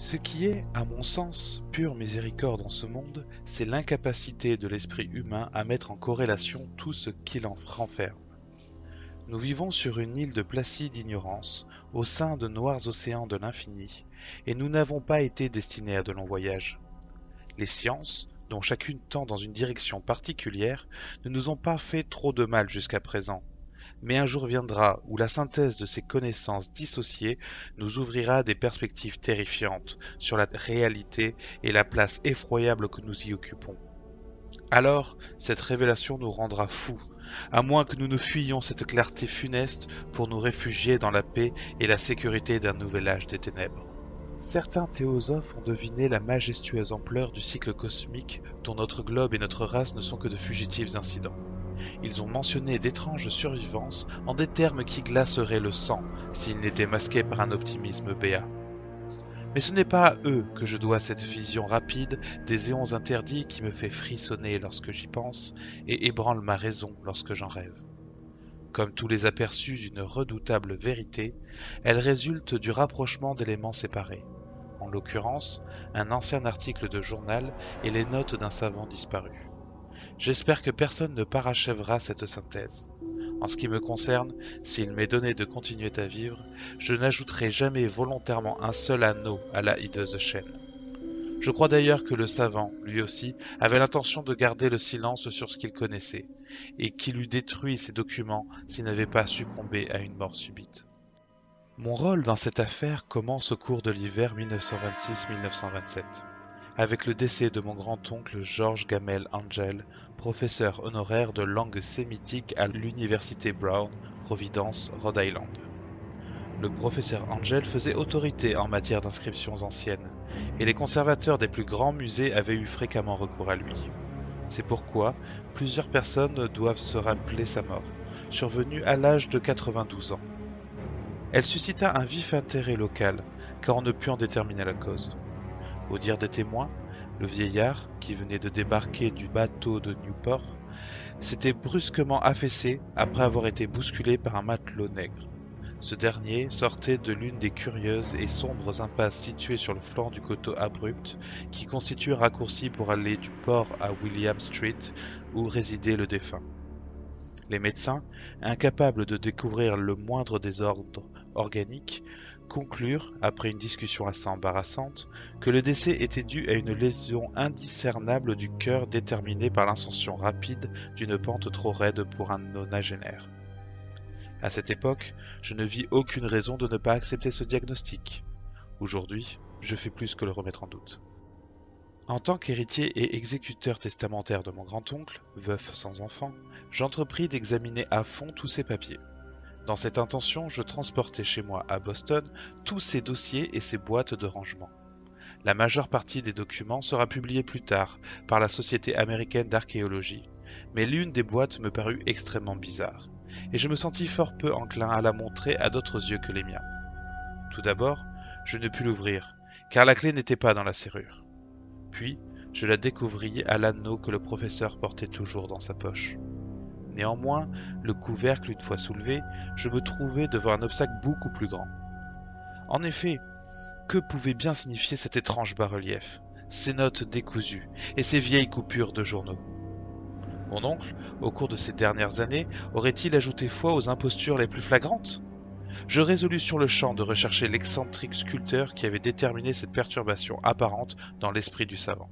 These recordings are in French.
Ce qui est, à mon sens, pure miséricorde en ce monde, c'est l'incapacité de l'esprit humain à mettre en corrélation tout ce qu'il en renferme. Nous vivons sur une île de placide ignorance, au sein de noirs océans de l'infini, et nous n'avons pas été destinés à de longs voyages. Les sciences, dont chacune tend dans une direction particulière, ne nous ont pas fait trop de mal jusqu'à présent. Mais un jour viendra où la synthèse de ces connaissances dissociées nous ouvrira des perspectives terrifiantes sur la réalité et la place effroyable que nous y occupons. Alors, cette révélation nous rendra fous, à moins que nous ne fuyions cette clarté funeste pour nous réfugier dans la paix et la sécurité d'un nouvel âge des ténèbres. Certains théosophes ont deviné la majestueuse ampleur du cycle cosmique dont notre globe et notre race ne sont que de fugitifs incidents. Ils ont mentionné d'étranges survivances en des termes qui glaceraient le sang s'ils n'étaient masqués par un optimisme béat. Mais ce n'est pas à eux que je dois cette vision rapide des éons interdits qui me fait frissonner lorsque j'y pense et ébranle ma raison lorsque j'en rêve. Comme tous les aperçus d'une redoutable vérité, elle résulte du rapprochement d'éléments séparés. En l'occurrence, un ancien article de journal et les notes d'un savant disparu. J'espère que personne ne parachèvera cette synthèse. En ce qui me concerne, s'il m'est donné de continuer à vivre, je n'ajouterai jamais volontairement un seul anneau à la hideuse chaîne. Je crois d'ailleurs que le savant, lui aussi, avait l'intention de garder le silence sur ce qu'il connaissait, et qu'il eût détruit ses documents s'il n'avait pas succombé à une mort subite. Mon rôle dans cette affaire commence au cours de l'hiver 1926-1927, avec le décès de mon grand-oncle George Gamel Angel, professeur honoraire de langue sémitique à l'université Brown, Providence, Rhode Island. Le professeur Angel faisait autorité en matière d'inscriptions anciennes, et les conservateurs des plus grands musées avaient eu fréquemment recours à lui. C'est pourquoi plusieurs personnes doivent se rappeler sa mort, survenue à l'âge de 92 ans. Elle suscita un vif intérêt local, car on ne put en déterminer la cause. Au dire des témoins, le vieillard, qui venait de débarquer du bateau de Newport, s'était brusquement affaissé après avoir été bousculé par un matelot nègre. Ce dernier sortait de l'une des curieuses et sombres impasses situées sur le flanc du coteau abrupt qui constitue un raccourci pour aller du port à William Street où résidait le défunt. Les médecins, incapables de découvrir le moindre désordre organique, conclurent, après une discussion assez embarrassante, que le décès était dû à une lésion indiscernable du cœur déterminée par l'ascension rapide d'une pente trop raide pour un nonagénaire. À cette époque, je ne vis aucune raison de ne pas accepter ce diagnostic. Aujourd'hui, je fais plus que le remettre en doute. En tant qu'héritier et exécuteur testamentaire de mon grand-oncle, veuf sans enfant, j'entrepris d'examiner à fond tous ses papiers. Dans cette intention, je transportai chez moi à Boston tous ses dossiers et ses boîtes de rangement. La majeure partie des documents sera publiée plus tard par la Société américaine d'archéologie, mais l'une des boîtes me parut extrêmement bizarre, et je me sentis fort peu enclin à la montrer à d'autres yeux que les miens. Tout d'abord, je ne pus l'ouvrir, car la clé n'était pas dans la serrure. Puis, je la découvris à l'anneau que le professeur portait toujours dans sa poche. Néanmoins, le couvercle une fois soulevé, je me trouvai devant un obstacle beaucoup plus grand. En effet, que pouvait bien signifier cet étrange bas-relief, ces notes décousues et ces vieilles coupures de journaux? Mon oncle, au cours de ces dernières années, aurait-il ajouté foi aux impostures les plus flagrantes? Je résolus sur le champ de rechercher l'excentrique sculpteur qui avait déterminé cette perturbation apparente dans l'esprit du savant.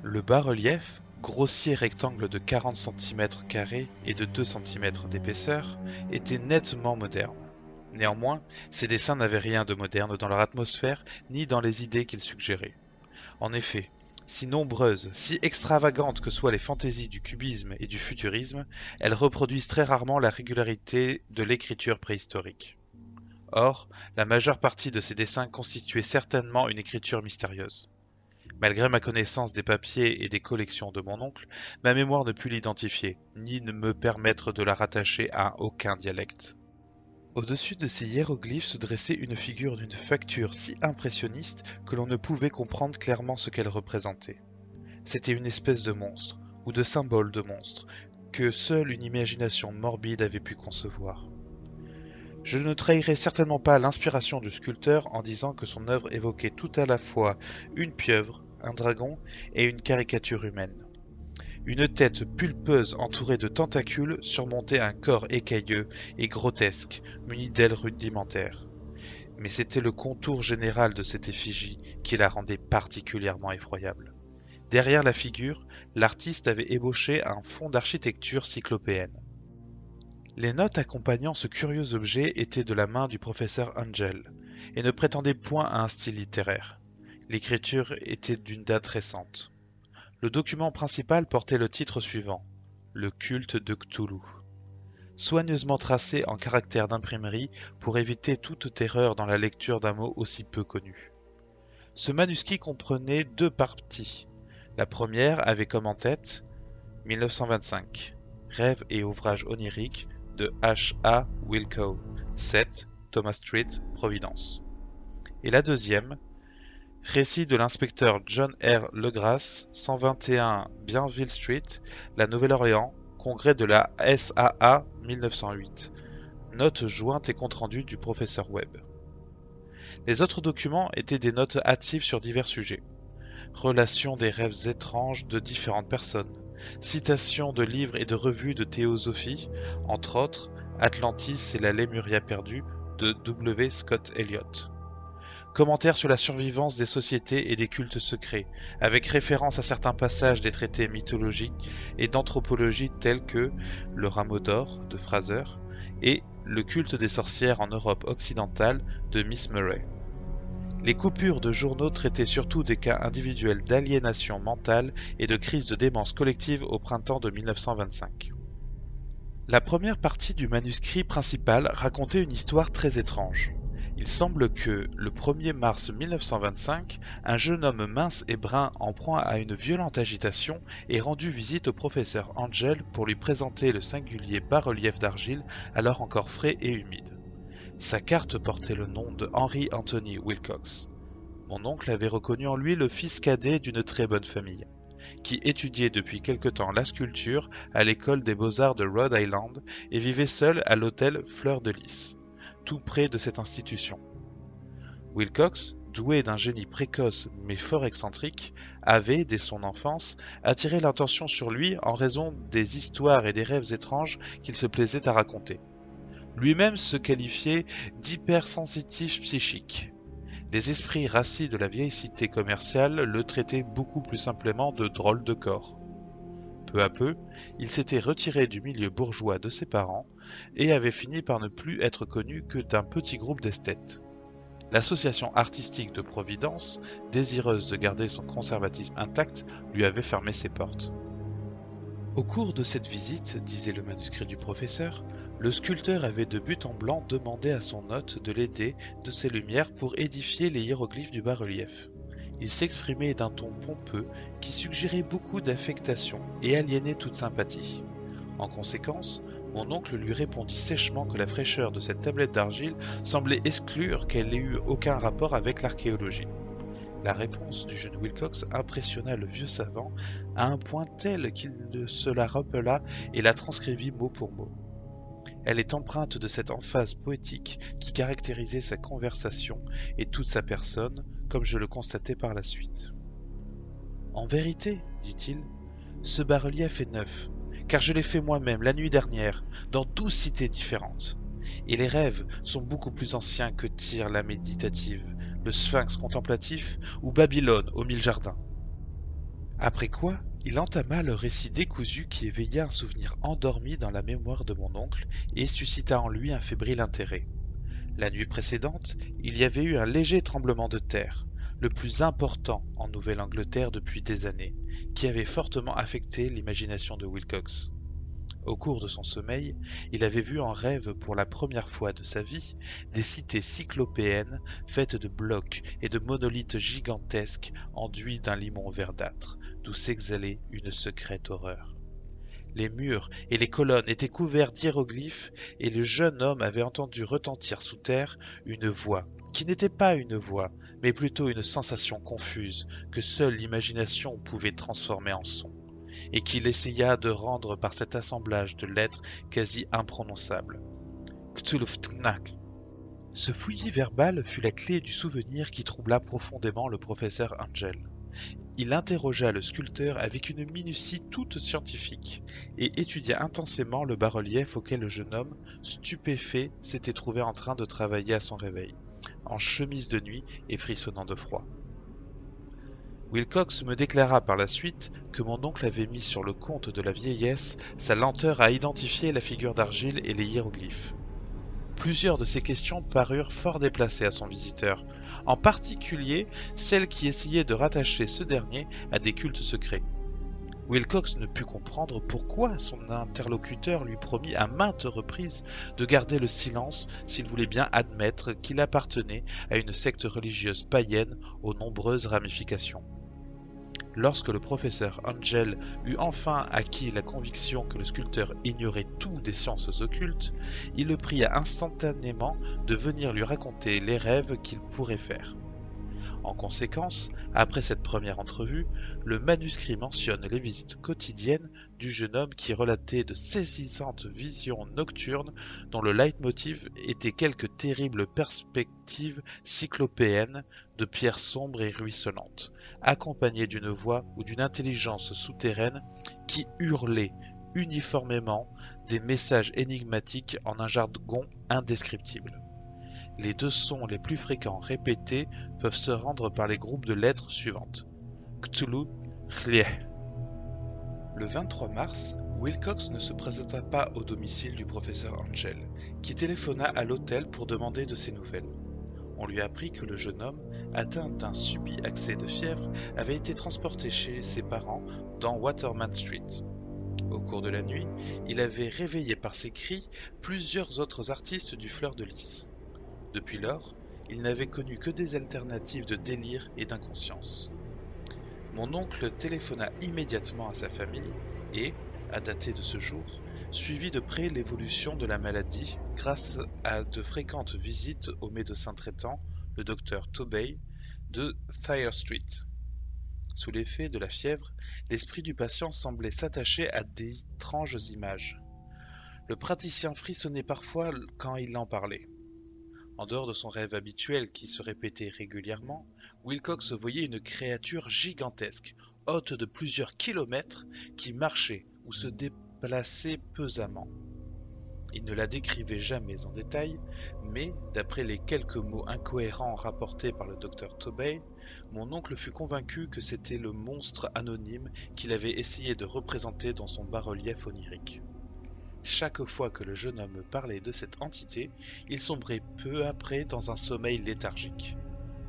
Le bas-relief, grossier rectangle de 40 cm² et de 2 cm d'épaisseur, était nettement moderne. Néanmoins, ces dessins n'avaient rien de moderne dans leur atmosphère ni dans les idées qu'ils suggéraient. En effet, si nombreuses, si extravagantes que soient les fantaisies du cubisme et du futurisme, elles reproduisent très rarement la régularité de l'écriture préhistorique. Or, la majeure partie de ces dessins constituait certainement une écriture mystérieuse. Malgré ma connaissance des papiers et des collections de mon oncle, ma mémoire ne put l'identifier, ni ne me permettre de la rattacher à aucun dialecte. Au-dessus de ces hiéroglyphes se dressait une figure d'une facture si impressionniste que l'on ne pouvait comprendre clairement ce qu'elle représentait. C'était une espèce de monstre, ou de symbole de monstre, que seule une imagination morbide avait pu concevoir. Je ne trahirai certainement pas l'inspiration du sculpteur en disant que son œuvre évoquait tout à la fois une pieuvre, un dragon et une caricature humaine. Une tête pulpeuse entourée de tentacules surmontait un corps écailleux et grotesque, muni d'ailes rudimentaires. Mais c'était le contour général de cette effigie qui la rendait particulièrement effroyable. Derrière la figure, l'artiste avait ébauché un fond d'architecture cyclopéenne. Les notes accompagnant ce curieux objet étaient de la main du professeur Angel, et ne prétendaient point à un style littéraire. L'écriture était d'une date récente. Le document principal portait le titre suivant, Le culte de Cthulhu. Soigneusement tracé en caractères d'imprimerie pour éviter toute erreur dans la lecture d'un mot aussi peu connu. Ce manuscrit comprenait 2 parties. La première avait comme en tête 1925, Rêves et ouvrages oniriques de H.A. Wilcox, 7 Thomas Street, Providence. Et la deuxième, Récit de l'inspecteur John R. Legrasse, 121 Bienville Street, La Nouvelle-Orléans, congrès de la SAA 1908. Notes jointes et compte rendu du professeur Webb. Les autres documents étaient des notes hâtives sur divers sujets. Relations des rêves étranges de différentes personnes. Citations de livres et de revues de théosophie, entre autres Atlantis et la Lémuria perdue de W. Scott Elliott. Commentaires sur la survivance des sociétés et des cultes secrets, avec référence à certains passages des traités mythologiques et d'anthropologie tels que Le Rameau d'Or de Fraser et Le culte des sorcières en Europe occidentale de Miss Murray. Les coupures de journaux traitaient surtout des cas individuels d'aliénation mentale et de crise de démence collective au printemps de 1925. La première partie du manuscrit principal racontait une histoire très étrange. Il semble que, le 1er mars 1925, un jeune homme mince et brun en proie à une violente agitation ait rendu visite au professeur Angel pour lui présenter le singulier bas-relief d'argile alors encore frais et humide. Sa carte portait le nom de Henry Anthony Wilcox. Mon oncle avait reconnu en lui le fils cadet d'une très bonne famille, qui étudiait depuis quelque temps la sculpture à l'école des beaux-arts de Rhode Island et vivait seul à l'hôtel Fleur de Lys, tout près de cette institution. Wilcox, doué d'un génie précoce mais fort excentrique, avait, dès son enfance, attiré l'attention sur lui en raison des histoires et des rêves étranges qu'il se plaisait à raconter. Lui-même se qualifiait d'hypersensitif psychique. Les esprits rassis de la vieille cité commerciale le traitaient beaucoup plus simplement de drôle de corps. Peu à peu, il s'était retiré du milieu bourgeois de ses parents et avait fini par ne plus être connu que d'un petit groupe d'esthètes. L'association artistique de Providence, désireuse de garder son conservatisme intact, lui avait fermé ses portes. Au cours de cette visite, disait le manuscrit du professeur, le sculpteur avait de but en blanc demandé à son hôte de l'aider de ses lumières pour édifier les hiéroglyphes du bas-relief. Il s'exprimait d'un ton pompeux qui suggérait beaucoup d'affectation et aliénait toute sympathie. En conséquence, mon oncle lui répondit sèchement que la fraîcheur de cette tablette d'argile semblait exclure qu'elle ait eu aucun rapport avec l'archéologie. La réponse du jeune Wilcox impressionna le vieux savant à un point tel qu'il se la rappela et la transcrivit mot pour mot. Elle est empreinte de cette emphase poétique qui caractérisait sa conversation et toute sa personne, comme je le constatai par la suite. « En vérité, dit-il, ce bas-relief est neuf, car je l'ai fait moi-même la nuit dernière, dans 12 cités différentes. Et les rêves sont beaucoup plus anciens que Tyr la méditative, le Sphinx contemplatif ou Babylone aux 1000 jardins. » Après quoi, il entama le récit décousu qui éveilla un souvenir endormi dans la mémoire de mon oncle et suscita en lui un fébrile intérêt. La nuit précédente, il y avait eu un léger tremblement de terre, le plus important en Nouvelle-Angleterre depuis des années, qui avait fortement affecté l'imagination de Wilcox. Au cours de son sommeil, il avait vu en rêve pour la première fois de sa vie des cités cyclopéennes faites de blocs et de monolithes gigantesques enduits d'un limon verdâtre, d'où s'exhalait une secrète horreur. Les murs et les colonnes étaient couverts d'hiéroglyphes et le jeune homme avait entendu retentir sous terre une voix, qui n'était pas une voix, mais plutôt une sensation confuse que seule l'imagination pouvait transformer en son, et qu'il essaya de rendre par cet assemblage de lettres quasi imprononçables. Cthulhuftnak. Ce fouillis verbal fut la clé du souvenir qui troubla profondément le professeur Angel. Il interrogea le sculpteur avec une minutie toute scientifique et étudia intensément le bas-relief auquel le jeune homme, stupéfait, s'était trouvé en train de travailler à son réveil, en chemise de nuit et frissonnant de froid. Wilcox me déclara par la suite que mon oncle avait mis sur le compte de la vieillesse sa lenteur à identifier la figure d'argile et les hiéroglyphes. Plusieurs de ces questions parurent fort déplacées à son visiteur, en particulier celle qui essayait de rattacher ce dernier à des cultes secrets. Wilcox ne put comprendre pourquoi son interlocuteur lui promit à maintes reprises de garder le silence s'il voulait bien admettre qu'il appartenait à une secte religieuse païenne aux nombreuses ramifications. Lorsque le professeur Angel eut enfin acquis la conviction que le sculpteur ignorait tout des sciences occultes, il le pria instantanément de venir lui raconter les rêves qu'il pourrait faire. En conséquence, après cette première entrevue, le manuscrit mentionne les visites quotidiennes du jeune homme qui relatait de saisissantes visions nocturnes dont le leitmotiv était quelques terribles perspectives cyclopéennes de pierres sombres et ruisselantes, accompagnées d'une voix ou d'une intelligence souterraine qui hurlait uniformément des messages énigmatiques en un jargon indescriptible. Les deux sons les plus fréquents répétés peuvent se rendre par les groupes de lettres suivantes. Cthulhu, Chleh. Le 23 mars, Wilcox ne se présenta pas au domicile du professeur Angel, qui téléphona à l'hôtel pour demander de ses nouvelles. On lui apprit que le jeune homme, atteint d'un subit accès de fièvre, avait été transporté chez ses parents dans Waterman Street. Au cours de la nuit, il avait réveillé par ses cris plusieurs autres artistes du Fleur de Lys. Depuis lors, il n'avait connu que des alternatives de délire et d'inconscience. Mon oncle téléphona immédiatement à sa famille et, à dater de ce jour, suivit de près l'évolution de la maladie grâce à de fréquentes visites au médecin traitant, le docteur Tobey, de Thayer Street. Sous l'effet de la fièvre, l'esprit du patient semblait s'attacher à d'étranges images. Le praticien frissonnait parfois quand il en parlait. En dehors de son rêve habituel qui se répétait régulièrement, Wilcox voyait une créature gigantesque, haute de plusieurs kilomètres, qui marchait ou se déplaçait pesamment. Il ne la décrivait jamais en détail, mais, d'après les quelques mots incohérents rapportés par le docteur Tobey, mon oncle fut convaincu que c'était le monstre anonyme qu'il avait essayé de représenter dans son bas-relief onirique. Chaque fois que le jeune homme parlait de cette entité, il sombrait peu après dans un sommeil léthargique.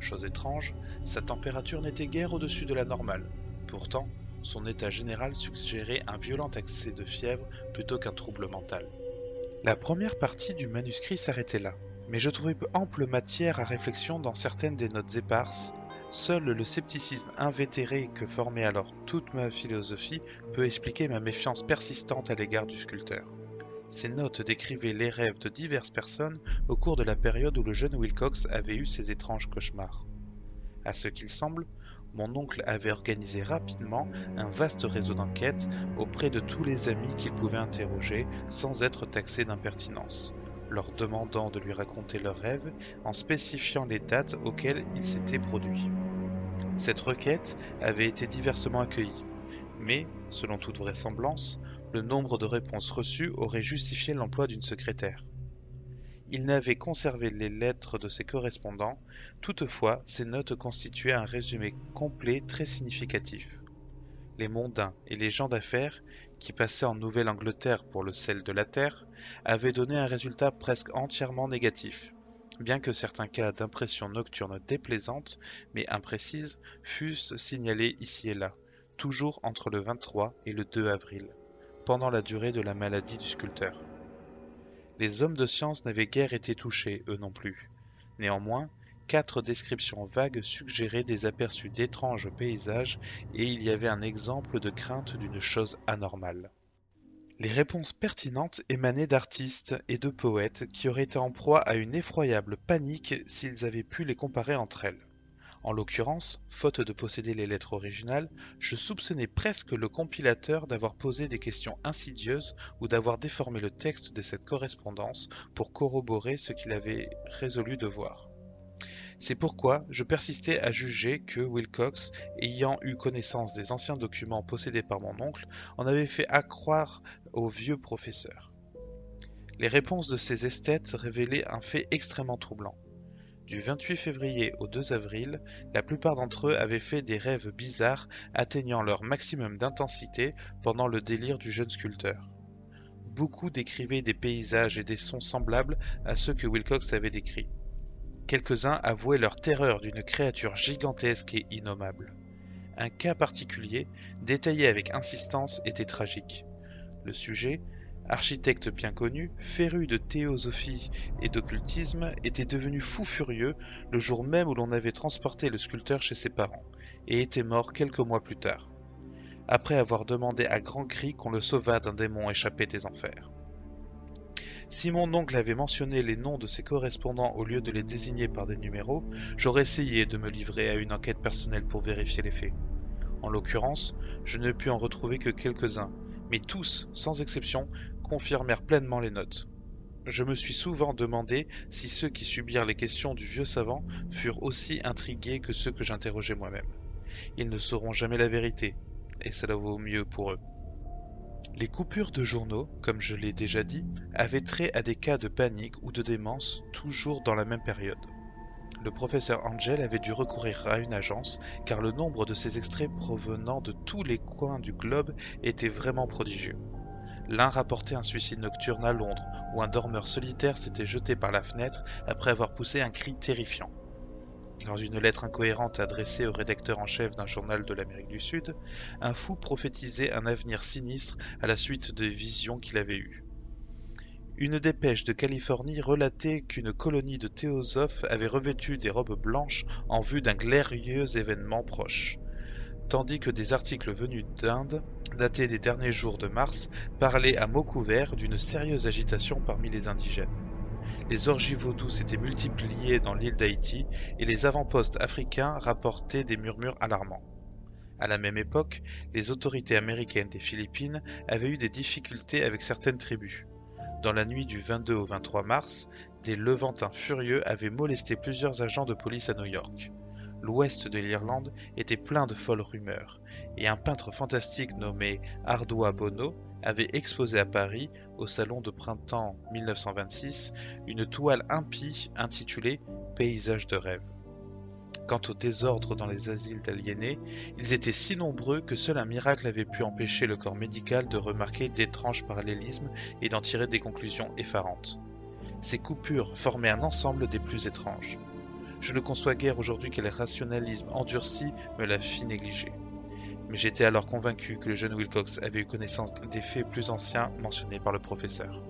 Chose étrange, sa température n'était guère au-dessus de la normale. Pourtant, son état général suggérait un violent accès de fièvre plutôt qu'un trouble mental. La première partie du manuscrit s'arrêtait là, mais je trouvais ample matière à réflexion dans certaines des notes éparses. Seul le scepticisme invétéré que formait alors toute ma philosophie peut expliquer ma méfiance persistante à l'égard du sculpteur. Ces notes décrivaient les rêves de diverses personnes au cours de la période où le jeune Wilcox avait eu ses étranges cauchemars. À ce qu'il semble, mon oncle avait organisé rapidement un vaste réseau d'enquêtes auprès de tous les amis qu'il pouvait interroger sans être taxé d'impertinence, leur demandant de lui raconter leurs rêves en spécifiant les dates auxquelles ils s'étaient produits. Cette requête avait été diversement accueillie, mais, selon toute vraisemblance, le nombre de réponses reçues aurait justifié l'emploi d'une secrétaire. Il n'avait conservé les lettres de ses correspondants, toutefois ces notes constituaient un résumé complet très significatif. Les mondains et les gens d'affaires, qui passaient en Nouvelle-Angleterre pour le sel de la terre, avaient donné un résultat presque entièrement négatif, bien que certains cas d'impressions nocturnes déplaisantes, mais imprécises, fussent signalés ici et là, toujours entre le 23 et le 2 avril, pendant la durée de la maladie du sculpteur. Les hommes de science n'avaient guère été touchés, eux non plus. Néanmoins, 4 descriptions vagues suggéraient des aperçus d'étranges paysages et il y avait un exemple de crainte d'une chose anormale. Les réponses pertinentes émanaient d'artistes et de poètes qui auraient été en proie à une effroyable panique s'ils avaient pu les comparer entre elles. En l'occurrence, faute de posséder les lettres originales, je soupçonnais presque le compilateur d'avoir posé des questions insidieuses ou d'avoir déformé le texte de cette correspondance pour corroborer ce qu'il avait résolu de voir. C'est pourquoi je persistais à juger que Wilcox, ayant eu connaissance des anciens documents possédés par mon oncle, en avait fait accroire au vieux professeur. Les réponses de ces esthètes révélaient un fait extrêmement troublant. Du 28 février au 2 avril, la plupart d'entre eux avaient fait des rêves bizarres atteignant leur maximum d'intensité pendant le délire du jeune sculpteur. Beaucoup décrivaient des paysages et des sons semblables à ceux que Wilcox avait décrits. Quelques-uns avouaient leur terreur d'une créature gigantesque et innommable. Un cas particulier, détaillé avec insistance, était tragique. Le sujet, architecte bien connu, féru de théosophie et d'occultisme, était devenu fou furieux le jour même où l'on avait transporté le sculpteur chez ses parents, et était mort quelques mois plus tard, après avoir demandé à grands cris qu'on le sauvât d'un démon échappé des enfers. Si mon oncle avait mentionné les noms de ses correspondants au lieu de les désigner par des numéros, j'aurais essayé de me livrer à une enquête personnelle pour vérifier les faits. En l'occurrence, je ne pus en retrouver que quelques-uns, mais tous, sans exception, confirmèrent pleinement les notes. Je me suis souvent demandé si ceux qui subirent les questions du vieux savant furent aussi intrigués que ceux que j'interrogeais moi-même. Ils ne sauront jamais la vérité, et cela vaut mieux pour eux. Les coupures de journaux, comme je l'ai déjà dit, avaient trait à des cas de panique ou de démence toujours dans la même période. Le professeur Angel avait dû recourir à une agence car le nombre de ces extraits provenant de tous les coins du globe était vraiment prodigieux. L'un rapportait un suicide nocturne à Londres où un dormeur solitaire s'était jeté par la fenêtre après avoir poussé un cri terrifiant. Dans une lettre incohérente adressée au rédacteur en chef d'un journal de l'Amérique du Sud, un fou prophétisait un avenir sinistre à la suite des visions qu'il avait eues. Une dépêche de Californie relatait qu'une colonie de théosophes avait revêtu des robes blanches en vue d'un glorieux événement proche, tandis que des articles venus d'Inde, datés des derniers jours de mars, parlaient à mots couverts d'une sérieuse agitation parmi les indigènes. Les orgies vaudous s'étaient multipliées dans l'île d'Haïti et les avant-postes africains rapportaient des murmures alarmants. À la même époque, les autorités américaines des Philippines avaient eu des difficultés avec certaines tribus. Dans la nuit du 22 au 23 mars, des Levantins furieux avaient molesté plusieurs agents de police à New York. L'ouest de l'Irlande était plein de folles rumeurs, et un peintre fantastique nommé Ardua Bono avait exposé à Paris, au salon de printemps 1926, une toile impie intitulée « Paysage de rêve ». Quant au désordre dans les asiles d'aliénés, ils étaient si nombreux que seul un miracle avait pu empêcher le corps médical de remarquer d'étranges parallélismes et d'en tirer des conclusions effarantes. Ces coupures formaient un ensemble des plus étranges. Je ne conçois guère aujourd'hui quel rationalisme endurci me la fit négliger. Mais j'étais alors convaincu que le jeune Wilcox avait eu connaissance des faits plus anciens mentionnés par le professeur.